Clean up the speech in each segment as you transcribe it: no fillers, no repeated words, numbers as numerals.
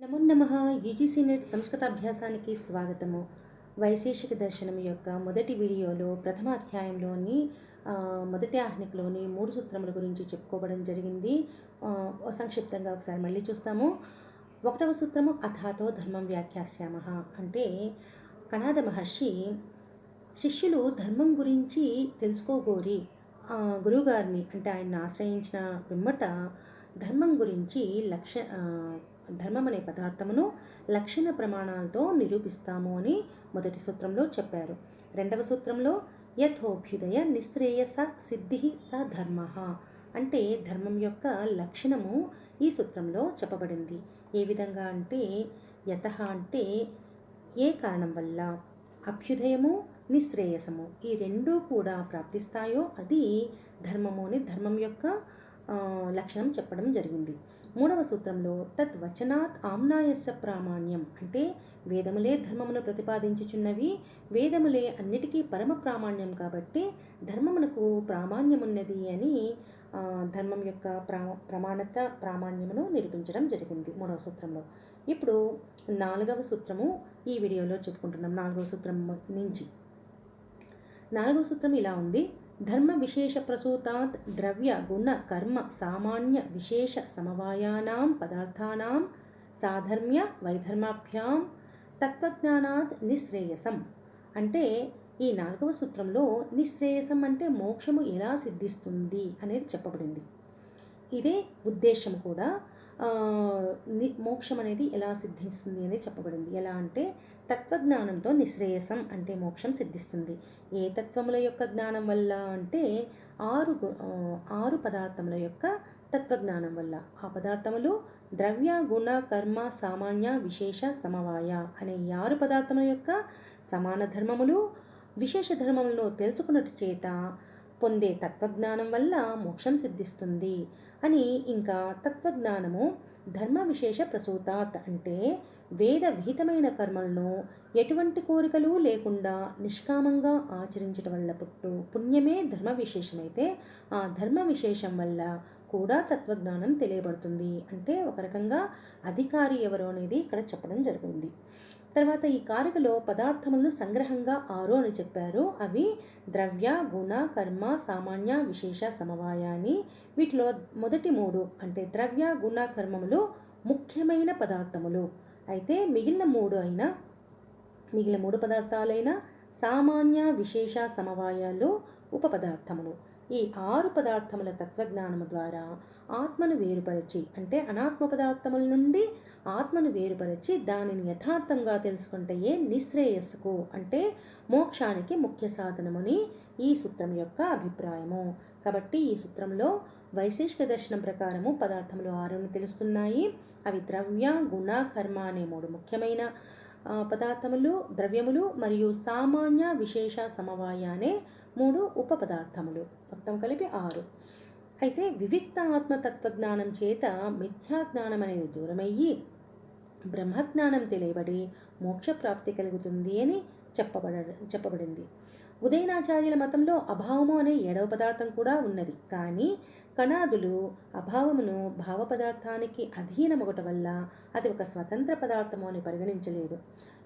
నమో నమః. UGC NET సంస్కృతాభ్యాసానికి స్వాగతము. వైశేషిక దర్శనం యొక్క మొదటి వీడియోలో ప్రథమ అధ్యాయంలోని మొదటి ఆహ్నికలోని 3 సూత్రముల గురించి చెప్పుకోవడం జరిగింది. సంక్షిప్తంగా ఒకసారి మళ్ళీ చూస్తాము. 1వ సూత్రము అథాతో ధర్మం వ్యాఖ్యాస్యామః. అంటే కణాద మహర్షి శిష్యులు ధర్మం గురించి తెలుసుకోగోరి గురువుగారిని అంటే ఆయన్ని ఆశ్రయించిన పిమ్మట ధర్మం గురించి ధర్మం అనే పదార్థమును లక్షణ ప్రమాణాలతో నిరూపిస్తాము అని మొదటి సూత్రంలో చెప్పారు. రెండవ సూత్రంలో యథోభ్యుదయ నిశ్రేయస సిద్ధి స ధర్మ అంటే ధర్మం యొక్క లక్షణము ఈ సూత్రంలో చెప్పబడింది. ఏ విధంగా అంటే యత అంటే ఏ కారణం వల్ల, అభ్యుదయము నిశ్రేయసము ఈ రెండూ కూడా ప్రాప్తిస్తాయో అది ధర్మము అని ధర్మం యొక్క లక్షణం చెప్పడం జరిగింది. మూడవ సూత్రంలో తద్వచనాత్ ఆమ్నాయస్య ప్రామాణ్యం అంటే వేదములే ధర్మమును ప్రతిపాదించుచున్నవి, వేదములే అన్నిటికీ పరమ ప్రామాణ్యం కాబట్టి ధర్మమునకు ప్రామాణ్యమున్నది అని ధర్మం యొక్క ప్రామాణ్యమును నిరూపించడం జరిగింది మూడవ సూత్రంలో. ఇప్పుడు 4వ సూత్రము ఈ వీడియోలో చెప్పుకుంటున్నాం. 4వ సూత్రం నుంచి 4వ సూత్రం ఇలా ఉంది. ధర్మ విశేష ప్రసూతాత్ ద్రవ్య గుణ కర్మ సామాన్య విశేష సమవాయానాం పదార్థానాం సాధర్మ్య వైధర్మాభ్యాం తత్వజ్ఞానాత్ నిశ్రేయసం. అంటే ఈ 4వ సూత్రంలో నిశ్రేయసం అంటే మోక్షము ఎలా సిద్ధిస్తుంది అనేది చెప్పబడింది. ఇదే ఉద్దేశం కూడా మోక్షం అనేది ఎలా సిద్ధిస్తుంది అనేది చెప్పబడింది. ఎలా అంటే తత్వజ్ఞానంతో నిశ్రేయసం అంటే మోక్షం సిద్ధిస్తుంది. ఏ తత్వముల యొక్క జ్ఞానం వల్ల అంటే ఆరు పదార్థముల యొక్క తత్వజ్ఞానం వల్ల. ఆ పదార్థములు ద్రవ్య గుణ కర్మ సామాన్య విశేష సమవాయ అనే 6 పదార్థముల యొక్క సమాన ధర్మములు విశేష ధర్మములను తెలుసుకున్నట్టు చేత పొందే తత్వజ్ఞానం వల్ల మోక్షం సిద్ధిస్తుంది అని. ఇంకా తత్వజ్ఞానము ధర్మ విశేష ప్రసూతాత్ అంటే వేద విహితమైన కర్మలను ఎటువంటి కోరికలు లేకుండా నిష్కామంగా ఆచరించడం వల్ల పుట్టు పుణ్యమే ధర్మ విశేషమైతే ఆ ధర్మ విశేషం వల్ల కూడా తత్వజ్ఞానం తెలియబడుతుంది. అంటే ఒక రకంగా అధికారి ఎవరు అనేది ఇక్కడ చెప్పడం జరిగింది. తర్వాత ఈ కారికలో పదార్థములను సంగ్రహంగా 6 అని చెప్పారు. అవి ద్రవ్య గుణ కర్మ సామాన్య విశేష సమవాయాన్ని. వీటిలో మొదటి 3 అంటే ద్రవ్య గుణ కర్మములు ముఖ్యమైన పదార్థములు అయితే మిగిలిన 3 పదార్థాలైన సామాన్య విశేష సమవాయాలు ఉపపదార్థములు. ఈ 6 పదార్థముల తత్వజ్ఞానము ద్వారా ఆత్మను వేరుపరిచి అంటే అనాత్మ పదార్థముల నుండి ఆత్మను వేరుపరిచి దానిని యథార్థంగా తెలుసుకుంటే నిశ్రేయస్సుకు అంటే మోక్షానికి ముఖ్య సాధనమని ఈ సూత్రం యొక్క అభిప్రాయము. కాబట్టి ఈ సూత్రంలో వైశేషిక దర్శనం ప్రకారము పదార్థములు 6 తెలుస్తున్నాయి. అవి ద్రవ్య గుణ కర్మ అనే 3 ముఖ్యమైన పదార్థములు ద్రవ్యములు మరియు సామాన్య విశేష సమవాయ అనే 3 ఉప పదార్థములు మొత్తం కలిపి 6. అయితే వివిక్త ఆత్మతత్వజ్ఞానం చేత మిథ్యాజ్ఞానం అనేది దూరమయ్యి బ్రహ్మజ్ఞానం తెలియబడి మోక్షప్రాప్తి కలుగుతుంది అని చెప్పబడింది. ఉదయనాచార్యుల మతంలో అభావము అనే 7వ పదార్థం కూడా ఉన్నది. కానీ కణాదులు అభావమును భావ పదార్థానికి అధీనమొకట వల్ల అది ఒక స్వతంత్ర పదార్థము అని పరిగణించలేదు.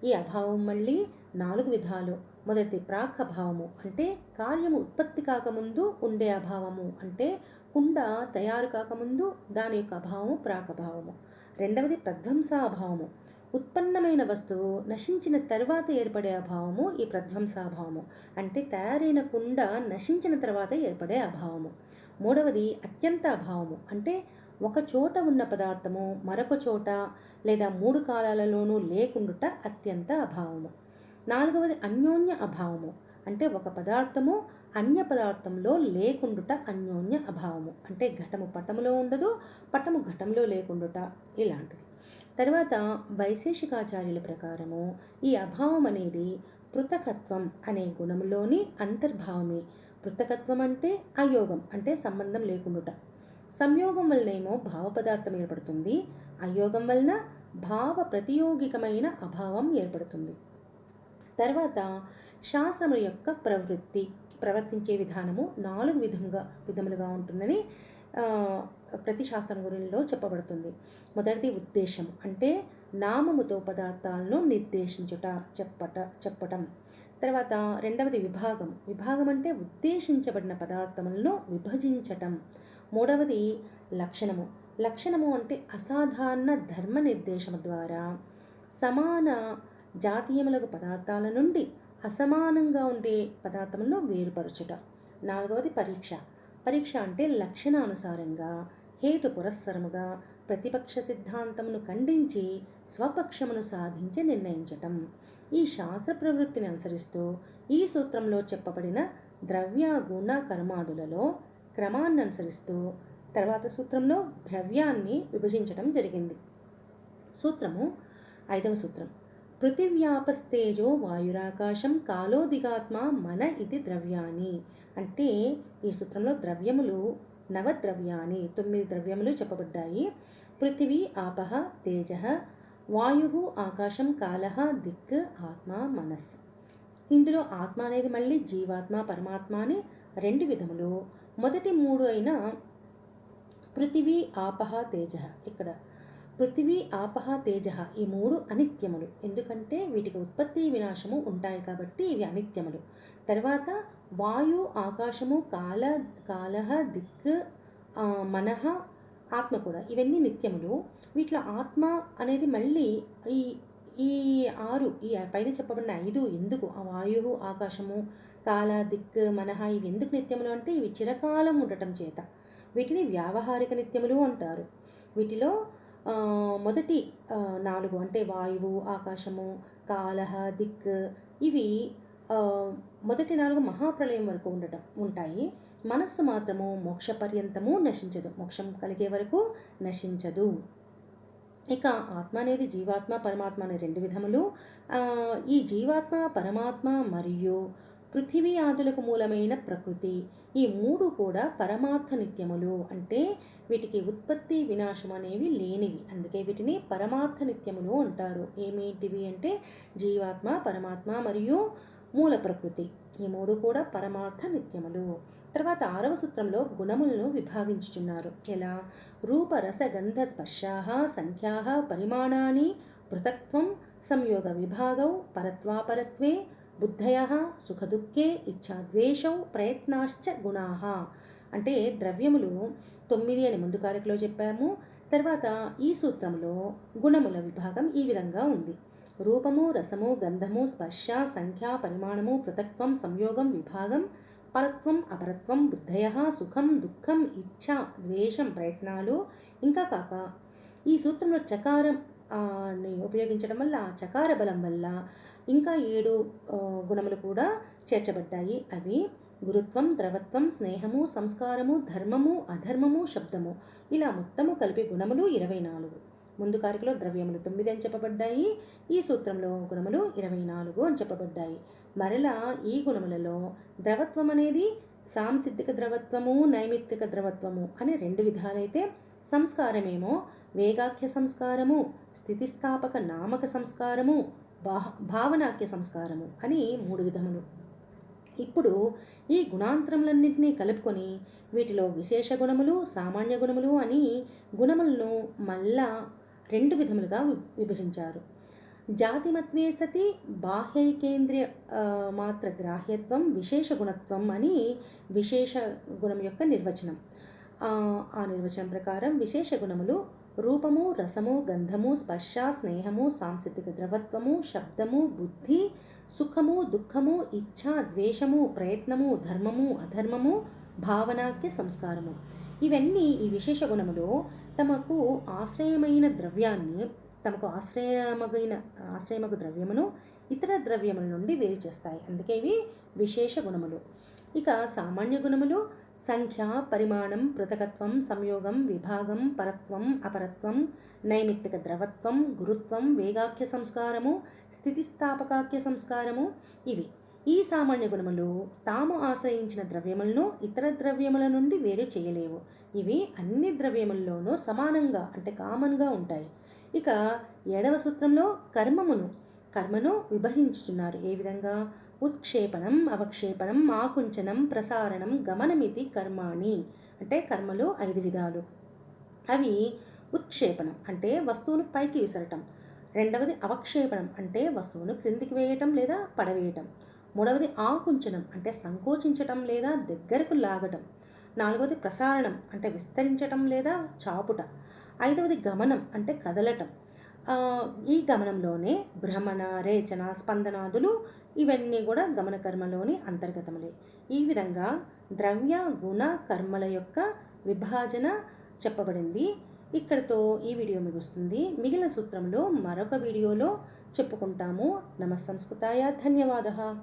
ఈ అభావం మళ్ళీ 4 విధాలు. మొదటిది ప్రాక్ అభావము అంటే కార్యము ఉత్పత్తి కాకముందు ఉండే అభావము అంటే కుండ తయారు కాకముందు దాని యొక్క అభావము ప్రాక్ అభావము. రెండవది ప్రధ్వంసాభావము ఉత్పన్నమైన వస్తువు నశించిన తర్వాత ఏర్పడే అభావము ఈ ప్రధ్వంసాభావము అంటే తయారైన కుండ నశించిన తర్వాత ఏర్పడే అభావము. మూడవది అత్యంత అభావము అంటే ఒక చోట ఉన్న పదార్థము మరొక చోట లేదా 3 కాలాలలోనూ లేకుండుట అత్యంత అభావము. నాలుగవది అన్యోన్య అభావము అంటే ఒక పదార్థము అన్య పదార్థంలో లేకుండుట అన్యోన్య అభావము అంటే ఘటము పటములో ఉండదు పటము ఘటంలో లేకుండుట ఇలాంటిది. తర్వాత వైశేషికాచార్యుల ప్రకారము ఈ అభావం అనేది పృథకత్వం అనే గుణములోని అంతర్భావమే. పృథకత్వం అంటే అయోగం అంటే సంబంధం లేకుండుట. సంయోగం వలనేమో భావ పదార్థం ఏర్పడుతుంది, అయోగం వలన భావ ప్రతియోగికమైన అభావం ఏర్పడుతుంది. తర్వాత శాస్త్రముల యొక్క ప్రవర్తించే విధానము 4 విధములుగా ఉంటుందని ప్రతి శాస్త్రం గురిలో చెప్పబడుతుంది. మొదటిది ఉద్దేశం అంటే నామముతో పదార్థాలను నిర్దేశించుట చెప్పటం. తర్వాత రెండవది విభాగం. విభాగం అంటే ఉద్దేశించబడిన పదార్థములను విభజించటం. మూడవది లక్షణము. లక్షణము అంటే అసాధారణ ధర్మ నిర్దేశము ద్వారా సమాన జాతీయములకు పదార్థాల నుండి అసమానంగా ఉండే పదార్థములను వేరుపరచుట. నాలుగవది పరీక్ష. పరీక్ష అంటే లక్షణానుసారంగా హేతు పురస్సరముగా ప్రతిపక్ష సిద్ధాంతమును ఖండించి స్వపక్షమును సాధించి నిర్ణయించటం. ఈ శాస్త్ర ప్రవృత్తిని అనుసరిస్తూ ఈ సూత్రంలో చెప్పబడిన ద్రవ్య గుణ కర్మాదులలో క్రమాన్ని అనుసరిస్తూ తర్వాత సూత్రంలో ద్రవ్యాన్ని విభజించడం జరిగింది. సూత్రము 5వ సూత్రం. పృథివ్యాపస్తేజో వాయురాకాశం కాలోదిగాత్మ మన ఇది ద్రవ్యాని. అంటే ఈ సూత్రంలో ద్రవ్యములు నవద్రవ్యాని 9 ద్రవ్యములు చెప్పబడ్డాయి. పృథివీ ఆపహ తేజ వాయు ఆకాశం కాల దిక్ ఆత్మ మనస్సు. ఇందులో ఆత్మ అనేది మళ్ళీ జీవాత్మ పరమాత్మ అని 2 విధములు. మొదటి 3 అయిన పృథివీ ఆపహ తేజ, ఇక్కడ పృథివీ ఆపహ తేజ ఈ 3 అనిత్యములు. ఎందుకంటే వీటికి ఉత్పత్తి వినాశము ఉంటాయి కాబట్టి ఇవి అనిత్యములు. తర్వాత వాయు ఆకాశము కాలహ దిక్ మనః ఆత్మ కూడా ఇవన్నీ నిత్యములు. వీటిలో ఆత్మ అనేది మళ్ళీ ఈ ఈ 6 ఈ పైన చెప్పబడిన 5 ఎందుకు ఆ వాయువు ఆకాశము కాల దిక్ మనః ఇవి ఎందుకు నిత్యములు అంటే ఇవి చిరకాలం ఉండటం చేత వీటిని వ్యావహారిక నిత్యములు అంటారు. వీటిలో మొదటి 4 అంటే వాయువు ఆకాశము కాలహ దిక్ ఇవి మొదటి 4 మహాప్రళయం వరకు ఉంటాయి. మనస్సు మాత్రము మోక్ష పర్యంతము నశించదు, మోక్షం కలిగే వరకు నశించదు. ఇక ఆత్మ అనేది జీవాత్మ పరమాత్మ అనే 2 విధములు. ఈ జీవాత్మ పరమాత్మ మరియు పృథివీ ఆదులకు మూలమైన ప్రకృతి ఈ 3 కూడా పరమార్థ నిత్యములు. అంటే వీటికి ఉత్పత్తి వినాశం అనేవి లేనివి, అందుకే వీటిని పరమార్థ నిత్యములు అంటారు. ఏమిటివి అంటే జీవాత్మ పరమాత్మ మరియు మూల ప్రకృతి ఈ 3 కూడా పరమార్థ నిత్యములు. తర్వాత 6వ సూత్రంలో గుణములను విభాగించుచున్నారు. ఎలా? రూపరసగంధ స్పర్శాః సంఖ్యాః పరిమాణాని పృథక్త్వం సంయోగ విభాగౌ పరత్వాపరత్వే బుద్ధయః సుఖదుఃఖే ఇచ్ఛాద్వేషౌ ప్రయత్నాశ్చ గుణాః. అంటే ద్రవ్యములు 9 అని ముందు కారకులో చెప్పాము. తర్వాత ఈ సూత్రంలో గుణముల విభాగం ఈ విధంగా ఉంది. రూపము రసము గంధము స్పర్శ సంఖ్య పరిమాణము పృథక్త్వం సంయోగం విభాగం పరత్వం అపరత్వం బుద్ధయః సుఖం దుఃఖం ఇచ్ఛ ద్వేషం ప్రయత్నాలు. ఇంకా కాక ఈ సూత్రంలో చకారం ఉపయోగించడం వల్ల చకార బలం వల్ల ఇంకా 7 గుణములు కూడా చేర్చబడ్డాయి. అవి గురుత్వం ద్రవత్వం స్నేహము సంస్కారము ధర్మము అధర్మము శబ్దము ఇలా మొత్తము కలిపి గుణములు 24. ముందు కారికలో ద్రవ్యములు 9 అని చెప్పబడ్డాయి, ఈ సూత్రంలో గుణములు 24 అని చెప్పబడ్డాయి. మరలా ఈ గుణములలో ద్రవత్వం అనేది సాంసిద్ధిక ద్రవత్వము నైమిత్తిక ద్రవత్వము అని 2 విధాలైతే సంస్కారమేమో వేగాఖ్య సంస్కారము స్థితిస్థాపక నామక సంస్కారము భావనాఖ్య సంస్కారము అని 3 విధములు. ఇప్పుడు ఈ గుణాంతరములన్నింటినీ కలుపుకొని వీటిలో విశేష గుణములు సామాన్య గుణములు అని గుణములను మళ్ళా 2 విధములుగా విభజించారు. జాతిమత్వే సతి బాహ్యైకేంద్రియ మాత్ర గ్రాహ్యత్వం విశేష గుణత్వం అని విశేష గుణం యొక్క నిర్వచనం. ఆ నిర్వచనం ప్రకారం విశేష గుణములు రూపము రసము గంధము స్పర్శ స్నేహము సాంసిద్ధిక ద్రవత్వము శబ్దము బుద్ధి సుఖము దుఃఖము ఇచ్ఛ ద్వేషము ప్రయత్నము ధర్మము అధర్మము భావనాఖ్య సంస్కారము. ఇవన్నీ ఈ విశేష గుణములు తమకు ఆశ్రయమైన ద్రవ్యాన్ని తమకు ఆశ్రయమగు ద్రవ్యమును ఇతర ద్రవ్యముల నుండి వేరు చేస్తాయి, అందుకే ఇవి విశేష గుణములు. ఇక సామాన్య గుణములు సంఖ్య పరిమాణం పృథకత్వం సంయోగం విభాగం పరత్వం అపరత్వం నైమిత్తిక ద్రవత్వం గురుత్వం వేగాఖ్య సంస్కారము స్థితిస్థాపకాఖ్య సంస్కారము. ఇవి ఈ సామాన్య గుణములు తాము ఆశ్రయించిన ద్రవ్యములను ఇతర ద్రవ్యముల నుండి వేరు చేయలేవు. ఇవి అన్ని ద్రవ్యముల్లోనూ సమానంగా అంటే కామన్గా ఉంటాయి. ఇక 7వ సూత్రంలో కర్మను విభజించుచున్నారు. ఏ విధంగా? ఉత్క్షేపణం అవక్షేపణం ఆకుంచనం ప్రసారణం గమనమితి కర్మాణి. అంటే కర్మలు 5 విధాలు. అవి ఉత్క్షేపణం అంటే వస్తువును పైకి విసరటం, రెండవది అవక్షేపణం అంటే వస్తువును క్రిందికి వేయటం లేదా పడవేయటం. మూడవది ఆకుంచనం అంటే సంకోచించటం లేదా దగ్గరకు లాగటం. నాలుగవది ప్రసారణం అంటే విస్తరించటం లేదా చాపుట. ఐదవది గమనం అంటే కదలటం. ఈ గమనంలోనే భ్రమణ, రేచన, స్పందనాదులు ఇవన్నీ కూడా గమన కర్మలోని అంతర్గతములే. ఈ విధంగా ద్రవ్య గుణ కర్మల యొక్క విభాజన చెప్పబడింది. ఇక్కడితో ఈ వీడియో ముగుస్తుంది. మిగిలిన సూత్రంలో మరొక వీడియోలో చెప్పుకుంటాము. నమస్సంస్కృతాయ ధన్యవాదः.